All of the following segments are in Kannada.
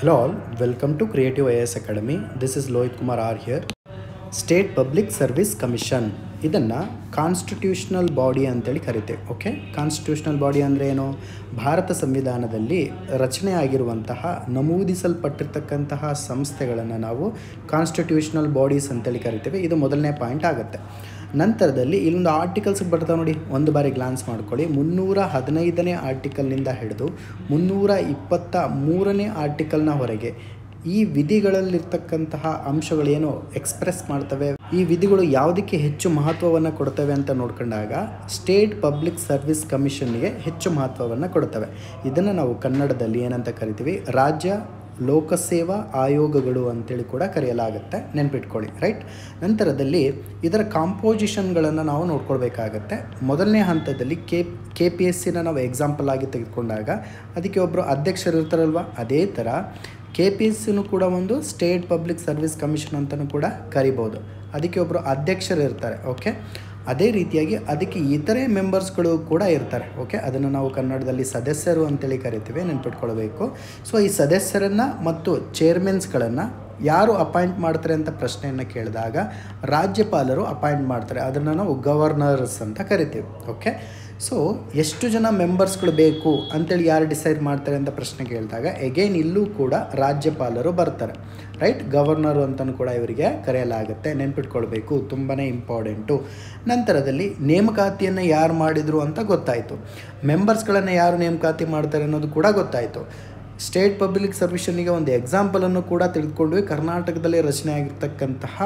Hello all, welcome to Creative IAS Academy. This is Lohit Kumar R here. State public service commission ಇದನ್ನು ಕಾನ್ಸ್ಟಿಟ್ಯೂಷನಲ್ ಬಾಡಿ ಅಂತೇಳಿ ಕರಿತೇವೆ. ಓಕೆ, ಕಾನ್ಸ್ಟಿಟ್ಯೂಷನಲ್ ಬಾಡಿ ಅಂದರೆ ಏನು? ಭಾರತ ಸಂವಿಧಾನದಲ್ಲಿ ರಚನೆ ಆಗಿರುವಂತಹ ನಮೂದಿಸಲ್ಪಟ್ಟಿರ್ತಕ್ಕಂತಹ ಸಂಸ್ಥೆಗಳನ್ನು ನಾವು ಕಾನ್ಸ್ಟಿಟ್ಯೂಷನಲ್ ಬಾಡೀಸ್ ಅಂತೇಳಿ ಕರಿತೇವೆ. ಇದು ಮೊದಲನೇ ಪಾಯಿಂಟ್ ಆಗುತ್ತೆ. ನಂತರದಲ್ಲಿ ಇಲ್ಲೊಂದು ಆರ್ಟಿಕಲ್ಸ್ ಬರ್ತಾವೆ ನೋಡಿ, ಒಂದು ಬಾರಿ ಗ್ಲಾನ್ಸ್ ಮಾಡ್ಕೊಳ್ಳಿ. 315ನೇ ಆರ್ಟಿಕಲ್ನಿಂದ ಹಿಡಿದು 323ನೇ ಆರ್ಟಿಕಲ್ನ ಹೊರಗೆ ಈ ವಿಧಿಗಳಲ್ಲಿರ್ತಕ್ಕಂತಹ ಅಂಶಗಳೇನು ಎಕ್ಸ್ಪ್ರೆಸ್ ಮಾಡ್ತವೆ, ಈ ವಿಧಿಗಳು ಯಾವುದಕ್ಕೆ ಹೆಚ್ಚು ಮಹತ್ವವನ್ನು ಕೊಡ್ತವೆ ಅಂತ ನೋಡ್ಕೊಂಡಾಗ ಸ್ಟೇಟ್ ಪಬ್ಲಿಕ್ ಸರ್ವಿಸ್ ಕಮಿಷನ್ಗೆ ಹೆಚ್ಚು ಮಹತ್ವವನ್ನು ಕೊಡ್ತವೆ. ಇದನ್ನು ನಾವು ಕನ್ನಡದಲ್ಲಿ ಏನಂತ ಕರಿತೀವಿ? ರಾಜ್ಯ ಲೋಕಸೇವಾ ಆಯೋಗಗಳು ಅಂತೇಳಿ ಕೂಡ ಕರೆಯಲಾಗುತ್ತೆ. ನೆನ್ಪಿಟ್ಕೊಳ್ಳಿ, ರೈಟ್? ನಂತರದಲ್ಲಿ ಇದರ ಕಾಂಪೋಸಿಷನ್ಗಳನ್ನು ನಾವು ನೋಡ್ಕೊಳ್ಬೇಕಾಗತ್ತೆ. ಮೊದಲನೇ ಹಂತದಲ್ಲಿ ಕೆ ಪಿ ಎಸ್ ಸಿನ ನಾವು ಎಕ್ಸಾಂಪಲ್ ಆಗಿ ತೆಗೆದುಕೊಂಡಾಗ ಅದಕ್ಕೆ ಒಬ್ಬರು ಅಧ್ಯಕ್ಷರು ಇರ್ತಾರಲ್ವ, ಅದೇ ಥರ ಕೆ ಪಿ ಎಸ್ ಸಿನೂ ಕೂಡ ಒಂದು ಸ್ಟೇಟ್ ಪಬ್ಲಿಕ್ ಸರ್ವಿಸ್ ಕಮಿಷನ್ ಅಂತಲೂ ಕೂಡ ಕರಿಬೋದು. ಅದಕ್ಕೆ ಒಬ್ಬರು ಅಧ್ಯಕ್ಷರು ಇರ್ತಾರೆ. ಓಕೆ, ಅದೇ ರೀತಿಯಾಗಿ ಅದಕ್ಕೆ ಇತರೆ ಮೆಂಬರ್ಸ್ಗಳು ಕೂಡ ಇರ್ತಾರೆ. ಓಕೆ, ಅದನ್ನು ನಾವು ಕನ್ನಡದಲ್ಲಿ ಸದಸ್ಯರು ಅಂತೇಳಿ ಕರಿತೀವಿ, ನೆನ್ಪಿಟ್ಕೊಳ್ಬೇಕು. ಸೊ ಈ ಸದಸ್ಯರನ್ನು ಮತ್ತು ಚೇರ್ಮನ್ಸ್ಗಳನ್ನು ಯಾರು ಅಪಾಯಿಂಟ್ ಮಾಡ್ತಾರೆ ಅಂತ ಪ್ರಶ್ನೆಯನ್ನು ಕೇಳಿದಾಗ ರಾಜ್ಯಪಾಲರು ಅಪಾಯಿಂಟ್ ಮಾಡ್ತಾರೆ. ಅದನ್ನು ನಾವು ಗವರ್ನರ್ಸ್ ಅಂತ ಕರಿತೀವಿ. ಓಕೆ, ಸೊ ಎಷ್ಟು ಜನ ಮೆಂಬರ್ಸ್ಗಳು ಬೇಕು ಅಂತೇಳಿ ಯಾರು ಡಿಸೈಡ್ ಮಾಡ್ತಾರೆ ಅಂತ ಪ್ರಶ್ನೆ ಕೇಳಿದಾಗ ಎಗೈನ್ ಇಲ್ಲೂ ಕೂಡ ರಾಜ್ಯಪಾಲರು ಬರ್ತಾರೆ, ರೈಟ್? ಗವರ್ನರು ಅಂತಲೂ ಕೂಡ ಇವರಿಗೆ ಕರೆಯಲಾಗುತ್ತೆ. ನೆನ್ಪಿಟ್ಕೊಳ್ಬೇಕು, ತುಂಬಾ ಇಂಪಾರ್ಟೆಂಟು. ನಂತರದಲ್ಲಿ ನೇಮಕಾತಿಯನ್ನು ಯಾರು ಮಾಡಿದರು ಅಂತ ಗೊತ್ತಾಯಿತು. ಮೆಂಬರ್ಸ್ಗಳನ್ನು ಯಾರು ನೇಮಕಾತಿ ಮಾಡ್ತಾರೆ ಅನ್ನೋದು ಕೂಡ ಗೊತ್ತಾಯಿತು. ಸ್ಟೇಟ್ ಪಬ್ಲಿಕ್ ಸರ್ವಿಷನ್ನಿಗೆ ಒಂದು ಎಕ್ಸಾಂಪಲನ್ನು ಕೂಡ ತಿಳಿದುಕೊಂಡ್ವಿ. ಕರ್ನಾಟಕದಲ್ಲಿ ರಚನೆ ಆಗಿರ್ತಕ್ಕಂತಹ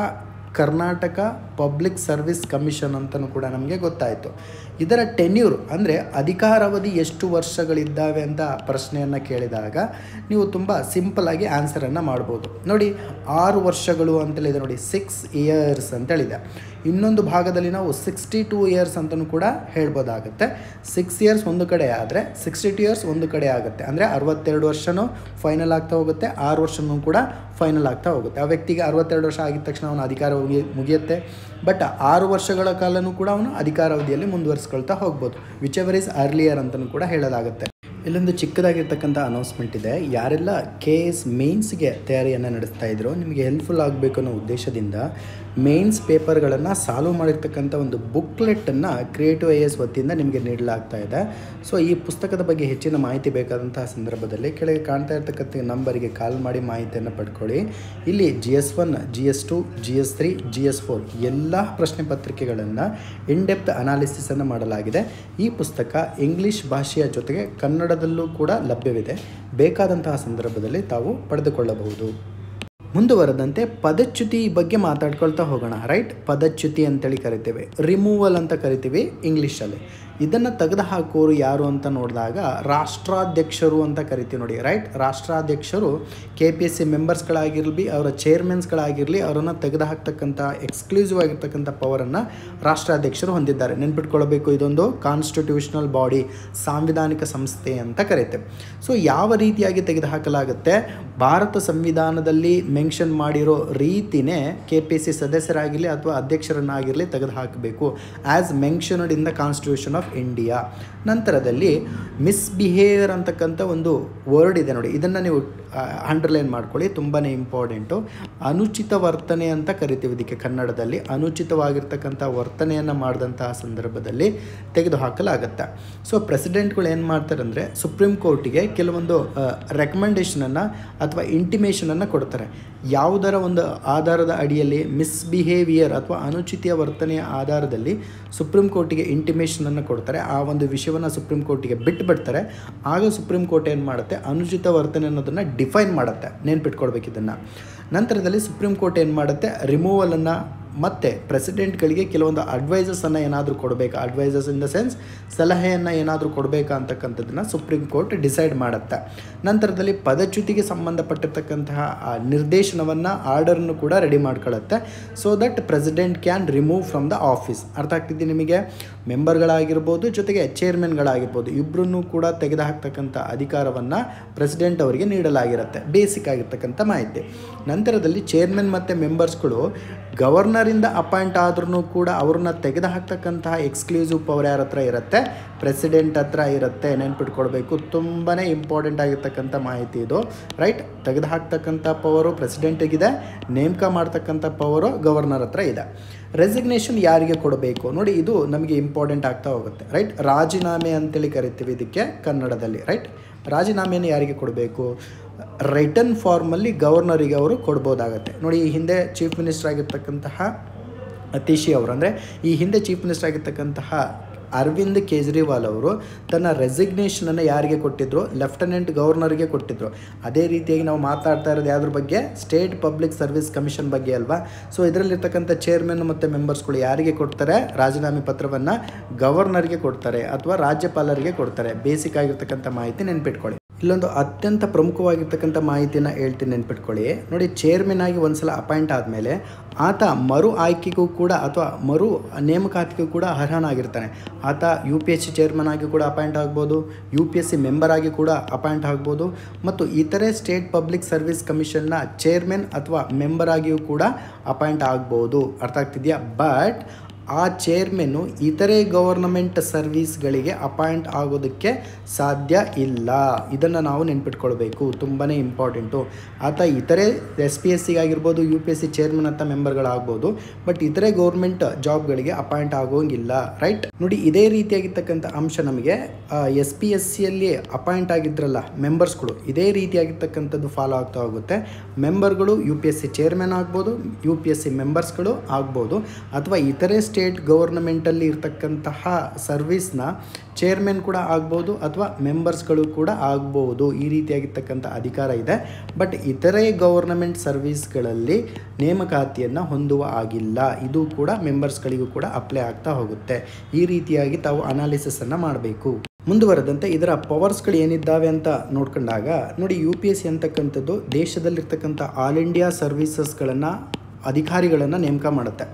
ಕರ್ನಾಟಕ ಪಬ್ಲಿಕ್ ಸರ್ವಿಸ್ ಕಮಿಷನ್ ಅಂತಲೂ ಕೂಡ ನಮಗೆ ಗೊತ್ತಾಯಿತು. ಇದರ ಟೆನ್ಯೂರ್ ಅಂದರೆ ಅಧಿಕಾರಾವಧಿ ಎಷ್ಟು ವರ್ಷಗಳಿದ್ದಾವೆ ಅಂತ ಪ್ರಶ್ನೆಯನ್ನು ಕೇಳಿದಾಗ ನೀವು ತುಂಬ ಸಿಂಪಲ್ಲಾಗಿ ಆನ್ಸರನ್ನು ಮಾಡ್ಬೋದು. ನೋಡಿ, 6 ವರ್ಷಗಳು ಅಂತೇಳಿದೆ ನೋಡಿ, 6 ಇಯರ್ಸ್ ಅಂತೇಳಿದೆ. ಇನ್ನೊಂದು ಭಾಗದಲ್ಲಿ ನಾವು 62 ಇಯರ್ಸ್ ಅಂತಲೂ ಕೂಡ ಹೇಳ್ಬೋದಾಗುತ್ತೆ. 6 ಇಯರ್ಸ್ ಒಂದು ಕಡೆ ಆದರೆ 62 ಇಯರ್ಸ್ ಒಂದು ಕಡೆ ಆಗುತ್ತೆ. ಅಂದರೆ 62 ವರ್ಷವೂ ಫೈನಲ್ ಆಗ್ತಾ ಹೋಗುತ್ತೆ, 6 ವರ್ಷವೂ ಕೂಡ ಫೈನಲ್ ಆಗ್ತಾ ಹೋಗುತ್ತೆ. ಆ ವ್ಯಕ್ತಿಗೆ 62 ವರ್ಷ ಆಗಿದ ತಕ್ಷಣ ಅವನ ಅಧಿಕಾರ ಮುಗಿಯುತ್ತೆ. ಬಟ್ 6 ವರ್ಷಗಳ ಕಾಲನೂ ಕೂಡ ಅವನು ಅಧಿಕಾರಾವಧಿಯಲ್ಲಿ ಮುಂದುವರಿಸ್ಕೊಳ್ತಾ ಹೋಗ್ಬೋದು. ವಿಚ್ ಎವರ್ ಈಸ್ ಅರ್ಲಿಯರ್ ಅಂತಲೂ ಕೂಡ ಹೇಳಲಾಗುತ್ತೆ. ಇಲ್ಲೊಂದು ಚಿಕ್ಕದಾಗಿರ್ತಕ್ಕಂಥ ಅನೌನ್ಸ್ಮೆಂಟ್ ಇದೆ. ಯಾರೆಲ್ಲ KS ಮೇನ್ಸ್ಗೆ ತಯಾರಿಯನ್ನು ನಡೆಸ್ತಾ ಇದ್ರು, ನಿಮಗೆ ಹೆಲ್ಪ್ಫುಲ್ ಆಗಬೇಕು ಅನ್ನೋ ಉದ್ದೇಶದಿಂದ ಮೇನ್ಸ್ ಪೇಪರ್ಗಳನ್ನು ಸಾಲ್ವ್ ಮಾಡಿರ್ತಕ್ಕಂಥ ಒಂದು ಬುಕ್ಲೆಟನ್ನು ಕ್ರಿಯೇಟಿವ್ IAS ವತಿಯಿಂದ ನಿಮಗೆ ನೀಡಲಾಗ್ತಾ ಇದೆ. ಸೊ ಈ ಪುಸ್ತಕದ ಬಗ್ಗೆ ಹೆಚ್ಚಿನ ಮಾಹಿತಿ ಬೇಕಾದಂತಹ ಸಂದರ್ಭದಲ್ಲಿ ಕೆಳಗೆ ಕಾಣ್ತಾ ಇರ್ತಕ್ಕಂಥ ನಂಬರಿಗೆ ಕಾಲ್ ಮಾಡಿ ಮಾಹಿತಿಯನ್ನು ಪಡ್ಕೊಳ್ಳಿ. ಇಲ್ಲಿ GS1, GS2, GS3, GS4 ಎಲ್ಲ ಪ್ರಶ್ನೆ ಪತ್ರಿಕೆಗಳನ್ನು ಇನ್ಡೆಪ್ತ್ ಅನಾಲಿಸಿಸನ್ನು ಮಾಡಲಾಗಿದೆ. ಈ ಪುಸ್ತಕ ಇಂಗ್ಲೀಷ್ ಭಾಷೆಯ ಜೊತೆಗೆ ಕನ್ನಡದಲ್ಲೂ ಕೂಡ ಲಭ್ಯವಿದೆ. ಬೇಕಾದಂತಹ ಸಂದರ್ಭದಲ್ಲಿ ತಾವು ಪಡೆದುಕೊಳ್ಳಬಹುದು. ಮುಂದುವರೆದಂತೆ ಪದಚ್ಯುತಿ ಬಗ್ಗೆ ಮಾತಾಡ್ಕೊಳ್ತಾ ಹೋಗೋಣ, ರೈಟ್? ಪದಚ್ಯುತಿ ಅಂತೇಳಿ ಕರಿತೇವೆ, ರಿಮೂವಲ್ ಅಂತ ಕರಿತೀವಿ ಇಂಗ್ಲೀಷಲ್ಲಿ. ಇದನ್ನು ತೆಗೆದುಹಾಕೋರು ಯಾರು ಅಂತ ನೋಡಿದಾಗ ರಾಷ್ಟ್ರಾಧ್ಯಕ್ಷರು ಅಂತ ಕರಿತೀವಿ ನೋಡಿ, ರೈಟ್? ರಾಷ್ಟ್ರಾಧ್ಯಕ್ಷರು KPSC ಮೆಂಬರ್ಸ್ಗಳಾಗಿರಲಿ, ಅವರ ಚೇರ್ಮನ್ಸ್ಗಳಾಗಿರಲಿ, ಅವರನ್ನು ತೆಗೆದುಹಾಕ್ತಕ್ಕಂಥ ಎಕ್ಸ್ಕ್ಲೂಸಿವ್ ಆಗಿರ್ತಕ್ಕಂಥ ಪವರನ್ನು ರಾಷ್ಟ್ರಾಧ್ಯಕ್ಷರು ಹೊಂದಿದ್ದಾರೆ. ನೆನ್ಪಿಟ್ಕೊಳ್ಬೇಕು, ಇದೊಂದು ಕಾನ್ಸ್ಟಿಟ್ಯೂಷನಲ್ ಬಾಡಿ, ಸಾಂವಿಧಾನಿಕ ಸಂಸ್ಥೆ ಅಂತ ಕರಿತೇವೆ. ಸೊ ಯಾವ ರೀತಿಯಾಗಿ ತೆಗೆದುಹಾಕಲಾಗುತ್ತೆ? ಭಾರತ ಸಂವಿಧಾನದಲ್ಲಿ ಮೆನ್ಷನ್ ಮಾಡಿರೋ ರೀತಿಯೇ KPSC ಸದಸ್ಯರಾಗಿರಲಿ ಅಥವಾ ಅಧ್ಯಕ್ಷರನ್ನಾಗಿರಲಿ ತೆಗೆದುಹಾಕಬೇಕು, as mentioned in the constitution of India. ನಂತರದಲ್ಲಿ ಮಿಸ್ಬಿಹೇವಿಯರ್ ಅಂತಕ್ಕಂಥ ಒಂದು ವರ್ಡ್ ಇದೆ ನೋಡಿ, ಇದನ್ನು ನೀವು ಅಂಡರ್ಲೈನ್ ಮಾಡ್ಕೊಳ್ಳಿ, ತುಂಬಾ ಇಂಪಾರ್ಟೆಂಟು. ಅನುಚಿತ ವರ್ತನೆ ಅಂತ ಕರಿತೀವಿ ಇದಕ್ಕೆ ಕನ್ನಡದಲ್ಲಿ. ಅನುಚಿತವಾಗಿರ್ತಕ್ಕಂಥ ವರ್ತನೆಯನ್ನು ಮಾಡಿದಂತಹ ಸಂದರ್ಭದಲ್ಲಿ ತೆಗೆದುಹಾಕಲಾಗುತ್ತೆ. ಸೊ ಪ್ರೆಸಿಡೆಂಟ್ಗಳು ಏನು ಮಾಡ್ತಾರೆ ಅಂದರೆ ಸುಪ್ರೀಂ ಕೋರ್ಟಿಗೆ ಕೆಲವೊಂದು ರೆಕಮೆಂಡೇಷನನ್ನು ಅಥವಾ ಇಂಟಿಮೇಷನನ್ನು ಕೊಡ್ತಾರೆ. ಯಾವುದರ ಒಂದು ಆಧಾರದ ಅಡಿಯಲ್ಲಿ? ಮಿಸ್ಬಿಹೇವಿಯರ್ ಅಥವಾ ಅನುಚಿತ ವರ್ತನೆಯ ಆಧಾರದಲ್ಲಿ ಸುಪ್ರೀಂ ಕೋರ್ಟಿಗೆ ಇಂಟಿಮೇಷನನ್ನು ಕೊಡ್ತಾರೆ. ಆ ಒಂದು ವಿಷಯವನ್ನು ಸುಪ್ರೀಂ ಕೋರ್ಟಿಗೆ ಬಿಟ್ಟುಬಿಡ್ತಾರೆ. ಆಗ ಸುಪ್ರೀಂ ಕೋರ್ಟ್ ಏನು ಮಾಡುತ್ತೆ? ಅನುಚಿತ ವರ್ತನೆ ಅನ್ನೋದನ್ನು ಡಿಫೈನ್ ಮಾಡುತ್ತೆ. ನೆನ್ಪಿಟ್ಕೊಳ್ಬೇಕು ಇದನ್ನು. ನಂತರದಲ್ಲಿ ಸುಪ್ರೀಂ ಕೋರ್ಟ್ ಏನು ಮಾಡುತ್ತೆ? ರಿಮೂವಲನ್ನು ಮತ್ತು ಪ್ರೆಸಿಡೆಂಟ್ಗಳಿಗೆ ಕೆಲವೊಂದು ಅಡ್ವೈಸಸನ್ನು ಏನಾದರೂ ಕೊಡಬೇಕಾ, ಅಡ್ವೈಸಸ್ ಇನ್ ದ ಸೆನ್ಸ್ ಸಲಹೆಯನ್ನು ಏನಾದರೂ ಕೊಡಬೇಕಾ ಅಂತಕ್ಕಂಥದ್ದನ್ನು ಸುಪ್ರೀಂ ಕೋರ್ಟ್ ಡಿಸೈಡ್ ಮಾಡುತ್ತೆ. ನಂತರದಲ್ಲಿ ಪದಚ್ಯುತಿಗೆ ಸಂಬಂಧಪಟ್ಟಿರ್ತಕ್ಕಂತಹ ನಿರ್ದೇಶನವನ್ನು, ಆರ್ಡರ್ನು ಕೂಡ ರೆಡಿ ಮಾಡ್ಕೊಳ್ಳುತ್ತೆ. So that president can remove from the office. ಅರ್ಥ ಆಗ್ತಿದೆ ನಿಮಗೆ? ಮೆಂಬರ್ಗಳಾಗಿರ್ಬೋದು, ಜೊತೆಗೆ ಚೇರ್ಮನ್ಗಳಾಗಿರ್ಬೋದು, ಇಬ್ಬರನ್ನೂ ಕೂಡ ತೆಗೆದುಹಾಕ್ತಕ್ಕಂಥ ಅಧಿಕಾರವನ್ನು ಪ್ರೆಸಿಡೆಂಟ್ ಅವರಿಗೆ ನೀಡಲಾಗಿರುತ್ತೆ. ಬೇಸಿಕ್ ಆಗಿರ್ತಕ್ಕಂಥ ಮಾಹಿತಿ. ನಂತರದಲ್ಲಿ ಚೇರ್ಮನ್ ಮತ್ತು ಮೆಂಬರ್ಸ್ಗಳು ಗವರ್ನರಿಂದ ಅಪಾಯಿಂಟ್ ಆದ್ರೂ ಕೂಡ ಅವ್ರನ್ನ ತೆಗೆದುಹಾಕ್ತಕ್ಕಂತಹ ಎಕ್ಸ್ಕ್ಲೂಸಿವ್ ಪವರ್ ಯಾರ ಹತ್ರ ಇರುತ್ತೆ? ಪ್ರೆಸಿಡೆಂಟ್ ಹತ್ರ ಇರುತ್ತೆ, ನೆನ್ಪಿಟ್ಕೊಳ್ಬೇಕು. ತುಂಬಾ ಇಂಪಾರ್ಟೆಂಟ್ ಆಗಿರ್ತಕ್ಕಂಥ ಮಾಹಿತಿ ಇದು, ರೈಟ್. ತೆಗೆದುಹಾಕ್ತಕ್ಕಂಥ ಪವರು ಪ್ರೆಸಿಡೆಂಟಿಗಿದೆ, ನೇಮಕ ಮಾಡ್ತಕ್ಕಂಥ ಪವರು ಗವರ್ನರ್ ಹತ್ರ ಇದೆ. ರೆಸಿಗ್ನೇಷನ್ ಯಾರಿಗೆ ಕೊಡಬೇಕು ನೋಡಿ, ಇದು ನಮಗೆ ಇಂಪಾರ್ಟೆಂಟ್ ಆಗ್ತಾ ಹೋಗುತ್ತೆ, ರೈಟ್. ರಾಜೀನಾಮೆ ಅಂತೇಳಿ ಕರಿತೀವಿ ಇದಕ್ಕೆ ಕನ್ನಡದಲ್ಲಿ, ರೈಟ್. ರಾಜೀನಾಮೆಯನ್ನು ಯಾರಿಗೆ ಕೊಡಬೇಕು? ರಿಟರ್ನ್ ಫಾರ್ಮಲ್ಲಿ ಗವರ್ನರಿಗೆ ಅವರು ಕೊಡ್ಬೋದಾಗತ್ತೆ ನೋಡಿ. ಈ ಹಿಂದೆ ಚೀಫ್ ಮಿನಿಸ್ಟರ್ ಆಗಿರ್ತಕ್ಕಂತಹ ಅತೀಶಿ ಅವರು, ಅಂದರೆ ಈ ಹಿಂದೆ ಚೀಫ್ ಮಿನಿಸ್ಟರ್ ಆಗಿರ್ತಕ್ಕಂತಹ ಅರವಿಂದ್ ಕೇಜ್ರಿವಾಲ್ ಅವರು ತನ್ನ ರೆಸಿಗ್ನೇಷನನ್ನು ಯಾರಿಗೆ ಕೊಟ್ಟಿದ್ರು? ಲೆಫ್ಟಿನೆಂಟ್ ಗವರ್ನರ್ಗೆ ಕೊಟ್ಟಿದ್ರು. ಅದೇ ರೀತಿಯಾಗಿ ನಾವು ಮಾತಾಡ್ತಾ ಇರೋದು ಯಾವುದ್ರ ಬಗ್ಗೆ? ಸ್ಟೇಟ್ ಪಬ್ಲಿಕ್ ಸರ್ವಿಸ್ ಕಮಿಷನ್ ಬಗ್ಗೆ ಅಲ್ವಾ. ಸೊ ಇದರಲ್ಲಿರ್ತಕ್ಕಂಥ ಚೇರ್ಮನ್ ಮತ್ತು ಮೆಂಬರ್ಸ್ಗಳು ಯಾರಿಗೆ ಕೊಡ್ತಾರೆ? ರಾಜೀನಾಮೆ ಪತ್ರವನ್ನು ಗವರ್ನರ್ಗೆ ಕೊಡ್ತಾರೆ ಅಥವಾ ರಾಜ್ಯಪಾಲರಿಗೆ ಕೊಡ್ತಾರೆ. ಬೇಸಿಕ್ ಆಗಿರ್ತಕ್ಕಂಥ ಮಾಹಿತಿ ನೆನ್ಪಿಟ್ಕೊಳ್ಳಿ. ಇಲ್ಲೊಂದು ಅತ್ಯಂತ ಪ್ರಮುಖವಾಗಿರ್ತಕ್ಕಂಥ ಮಾಹಿತಿನ ಹೇಳ್ತೀನಿ, ನೆನ್ಪಿಟ್ಕೊಳ್ಳಿ ನೋಡಿ. ಚೇರ್ಮನ್ ಆಗಿ ಒಂದ್ಸಲ ಅಪಾಯಿಂಟ್ ಆದಮೇಲೆ ಆತ ಮರು ಆಯ್ಕೆಗೂ ಕೂಡ ಅಥವಾ ಮರು ನೇಮಕಾತಿಗೂ ಕೂಡ ಅರ್ಹನಾಗಿರ್ತಾನೆ. ಆತ UPSC ಚೇರ್ಮನ್ ಆಗಿ ಕೂಡ ಅಪಾಯಿಂಟ್ ಆಗ್ಬೋದು, UPSC ಮೆಂಬರ್ ಆಗಿ ಕೂಡ ಅಪಾಯಿಂಟ್ ಆಗ್ಬೋದು, ಮತ್ತು ಇತರೆ ಸ್ಟೇಟ್ ಪಬ್ಲಿಕ್ ಸರ್ವಿಸ್ ಕಮಿಷನ್ನ ಚೇರ್ಮನ್ ಅಥವಾ ಮೆಂಬರ್ ಆಗಿಯೂ ಕೂಡ ಅಪಾಯಿಂಟ್ ಆಗ್ಬೋದು. ಅರ್ಥ ಆಗ್ತಿದೆಯಾ? ಬಟ್ ಆ ಚೇರ್ಮನ್ನು ಇತರೆ ಗವರ್ನಮೆಂಟ್ ಸರ್ವೀಸ್ಗಳಿಗೆ ಅಪಾಯಿಂಟ್ ಆಗೋದಕ್ಕೆ ಸಾಧ್ಯ ಇಲ್ಲ. ಇದನ್ನು ನಾವು ನೆನ್ಪಿಟ್ಕೊಳ್ಬೇಕು, ತುಂಬಾ ಇಂಪಾರ್ಟೆಂಟು. ಆತ ಇತರೆ SPSC ಆಗಿರ್ಬೋದು, UPSC ಚೇರ್ಮನ್ ಅಂತ ಮೆಂಬರ್ಗಳಾಗ್ಬೋದು, ಬಟ್ ಇತರೆ ಗೌರ್ಮೆಂಟ್ ಜಾಬ್ಗಳಿಗೆ ಅಪಾಯಿಂಟ್ ಆಗೋಂಗಿಲ್ಲ, ರೈಟ್. ನೋಡಿ, ಇದೇ ರೀತಿಯಾಗಿರ್ತಕ್ಕಂಥ ಅಂಶ ನಮಗೆ SPSCಯಲ್ಲಿ ಅಪಾಯಿಂಟ್ ಆಗಿದ್ರಲ್ಲ ಮೆಂಬರ್ಸ್ಗಳು, ಇದೇ ರೀತಿಯಾಗಿರ್ತಕ್ಕಂಥದ್ದು ಫಾಲೋ ಆಗ್ತಾ ಹೋಗುತ್ತೆ. ಮೆಂಬರ್ಗಳು UPSC ಚೇರ್ಮನ್ ಆಗ್ಬೋದು, UPSC ಮೆಂಬರ್ಸ್ಗಳು ಆಗ್ಬೋದು, ಅಥವಾ ಇತರೆ ಸ್ಟೇಟ್ ಗವರ್ನಮೆಂಟಲ್ಲಿ ಇರ್ತಕ್ಕಂತಹ ಸರ್ವಿಸ್ನ ಚೇರ್ಮನ್ ಕೂಡ ಆಗ್ಬೋದು ಅಥವಾ ಮೆಂಬರ್ಸ್ಗಳು ಕೂಡ ಆಗ್ಬೋದು. ಈ ರೀತಿಯಾಗಿರ್ತಕ್ಕಂಥ ಅಧಿಕಾರ ಇದೆ. ಬಟ್ ಇತರೆ ಗವರ್ನಮೆಂಟ್ ಸರ್ವಿಸ್ಗಳಲ್ಲಿ ನೇಮಕಾತಿಯನ್ನು ಹೊಂದುವ ಆಗಿಲ್ಲ. ಇದು ಕೂಡ ಮೆಂಬರ್ಸ್ಗಳಿಗೂ ಕೂಡ ಅಪ್ಲೈ ಆಗ್ತಾ ಹೋಗುತ್ತೆ. ಈ ರೀತಿಯಾಗಿ ತಾವು ಅನಾಲಿಸಿಸನ್ನು ಮಾಡಬೇಕು. ಮುಂದುವರೆದಂತೆ ಇದರ ಪವರ್ಸ್ಗಳು ಏನಿದ್ದಾವೆ ಅಂತ ನೋಡ್ಕೊಂಡಾಗ ನೋಡಿ, UPSC ಅಂತಕ್ಕಂಥದ್ದು ದೇಶದಲ್ಲಿರ್ತಕ್ಕಂಥ ಆಲ್ ಇಂಡಿಯಾ ಸರ್ವೀಸಸ್ಗಳನ್ನು ಅಧಿಕಾರಿಗಳನ್ನು ನೇಮಕ ಮಾಡುತ್ತೆ.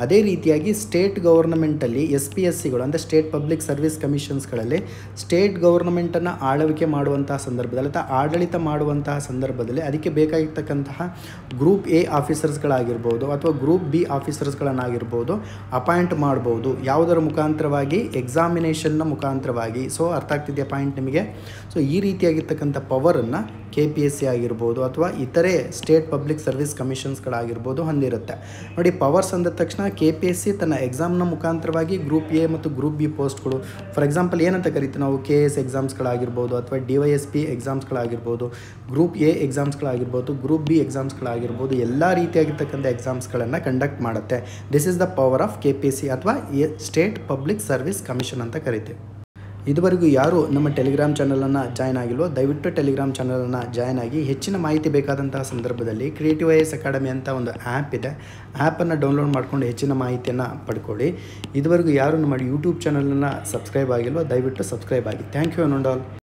ಅದೇ ರೀತಿಯಾಗಿ ಸ್ಟೇಟ್ ಗವರ್ನಮೆಂಟಲ್ಲಿ SPSCಗಳು ಅಂದರೆ ಸ್ಟೇಟ್ ಪಬ್ಲಿಕ್ ಸರ್ವಿಸ್ ಕಮಿಷನ್ಸ್ಗಳಲ್ಲಿ ಸ್ಟೇಟ್ ಗವರ್ನಮೆಂಟನ್ನು ಆಳ್ವಿಕೆ ಮಾಡುವಂತಹ ಸಂದರ್ಭದಲ್ಲಿ ಅಥವಾ ಆಡಳಿತ ಮಾಡುವಂತಹ ಸಂದರ್ಭದಲ್ಲಿ ಅದಕ್ಕೆ ಬೇಕಾಗಿರ್ತಕ್ಕಂತಹ ಗ್ರೂಪ್ A ಆಫೀಸರ್ಸ್ಗಳಾಗಿರ್ಬೋದು ಅಥವಾ ಗ್ರೂಪ್ B ಆಫೀಸರ್ಸ್ಗಳನ್ನಾಗಿರ್ಬೋದು ಅಪಾಯಿಂಟ್ ಮಾಡ್ಬೋದು. ಯಾವುದರ ಮುಖಾಂತರವಾಗಿ? ಎಕ್ಸಾಮಿನೇಷನ್ನ ಮುಖಾಂತರವಾಗಿ. ಸೊ ಅರ್ಥ ಆಗ್ತಿದೆಯಾ ಪಾಯಿಂಟ್ ನಿಮಗೆ? ಸೊ ಈ ರೀತಿಯಾಗಿರ್ತಕ್ಕಂಥ ಪವರನ್ನು KPSC ಆಗಿರ್ಬೋದು ಅಥವಾ ಇತರೆ ಸ್ಟೇಟ್ ಪಬ್ಲಿಕ್ ಸರ್ವಿಸ್ ಕಮಿಷನ್ಸ್ಗಳಾಗಿರ್ಬೋದು ಹೊಂದಿರುತ್ತೆ. ನೋಡಿ, ಪವರ್ಸ್ ಅಂದ ತಕ್ಷಣ KPSC ತನ್ನ ಎಕ್ಸಾಮ್ನ ಮುಖಾಂತರವಾಗಿ ಗ್ರೂಪ್ A ಮತ್ತು ಗ್ರೂಪ್ B ಪೋಸ್ಟ್ಗಳು, ಫಾರ್ ಎಕ್ಸಾಂಪಲ್ ಏನಂತ ಕರಿತೀವಿ ನಾವು, KS ಎಕ್ಸಾಮ್ಸ್ಗಳಾಗಿರ್ಬೋದು ಅಥವಾ DYSP ಎಕ್ಸಾಮ್ಸ್ಗಳಾಗಿರ್ಬೋದು, ಗ್ರೂಪ್ A ಎಕ್ಸಾಮ್ಸ್ಗಳಾಗಿರ್ಬೋದು, ಗ್ರೂಪ್ B ಎಕ್ಸಾಮ್ಸ್ಗಳಾಗಿರ್ಬೋದು, ಎಲ್ಲ ರೀತಿಯಾಗಿರ್ತಕ್ಕಂಥ ಎಕ್ಸಾಮ್ಸ್ಗಳನ್ನು ಕಂಡಕ್ಟ್ ಮಾಡುತ್ತೆ. This is the power of KPSC ಅಥವಾ ಸ್ಟೇಟ್ ಪಬ್ಲಿಕ್ ಸರ್ವಿಸ್ ಕಮಿಷನ್ ಅಂತ ಕರಿತೀವಿ. ಇದುವರೆಗೂ ಯಾರು ನಮ್ಮ ಟೆಲಿಗ್ರಾಮ್ ಚಾನಲನ್ನು ಜಾಯ್ನ್ ಆಗಿಲ್ವೋ ದಯವಿಟ್ಟು ಟೆಲಿಗ್ರಾಮ್ ಚಾನಲನ್ನು ಜಾಯ್ನ್ ಆಗಿ ಹೆಚ್ಚಿನ ಮಾಹಿತಿ ಬೇಕಾದಂತಹ ಸಂದರ್ಭದಲ್ಲಿ ಕ್ರಿಯೇಟಿವ್ IAS ಅಕಾಡೆಮಿ ಅಂತ ಒಂದು ಆ್ಯಪ್ ಇದೆ. ಆ್ಯಪನ್ನು ಡೌನ್ಲೋಡ್ ಮಾಡಿಕೊಂಡು ಹೆಚ್ಚಿನ ಮಾಹಿತಿಯನ್ನು ಪಡ್ಕೊಳ್ಳಿ. ಇದುವರೆಗೂ ಯಾರು ನಮ್ಮ ಯೂಟ್ಯೂಬ್ ಚಾನಲನ್ನು ಸಬ್ಸ್ಕ್ರೈಬ್ ಆಗಿಲ್ವೋ ದಯವಿಟ್ಟು ಸಬ್ಸ್ಕ್ರೈಬ್ ಆಗಿ. Thank you all.